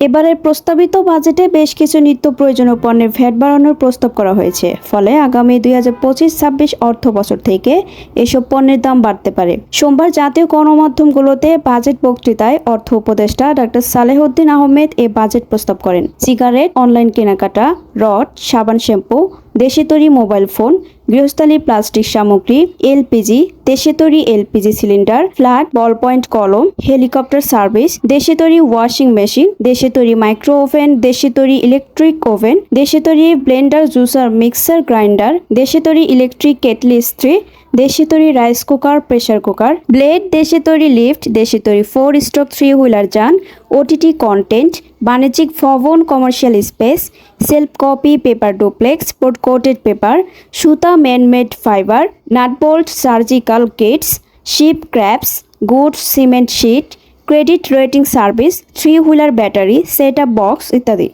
এবারের প্রস্তাবিত বাজেটে বেশ কিছু নিত্য প্রয়োজনীয় পণ্যের ভ্যাট বাড়ানোর প্রস্তাব করা হয়েছে। ফলে আগামী 2025-26 অর্থ বছর থেকে এসব পণ্যের দাম বাড়তে পারে। সোমবার জাতীয় গণমাধ্যমগুলোতে বাজেট বক্তৃতায় অর্থ উপদেষ্টা ডক্টর সালেহউদ্দিন আহমেদ এ বাজেট প্রস্তাব করেন। সিগারেট, অনলাইন কেনাকাটা, রড, সাবান, শ্যাম্পু, দেশে তৈরি মোবাইল ফোন, গৃহস্থালী প্লাস্টিক সামগ্রী, এলপিজি, দেশে তৈরি এলপিজি সিলিন্ডার, ফ্ল্যাট, বল পয়েন্ট কলম, হেলিকপ্টার সার্ভিস, দেশে তৈরি ওয়াশিং মেশিন, দেশে তৈরি মাইক্রো ওভেন, দেশে তৈরি ইলেকট্রিক ওভেন, দেশে তৈরি ব্লেন্ডার, জুসার, মিক্সার গ্রাইন্ডার, দেশে তৈরি ইলেকট্রিক কেটলি, ইস্ত্রি, দেশে তৈরি rice cooker, pressure cooker, blade, দেশে তৈরি লিফট, দেশে তৈরি 4 স্ট্রোক 3 হুইলার যান, ওটিটি কন্টেন্ট, বাণিজ্যিক ভবন, commercial space, self copy, paper duplex, port coated paper, সুতা, manmade fibre, nut bolt, surgical kits, ship scraps, goods, cement sheet, credit rating service, 3 wheeler battery, set up box ইত্যাদি।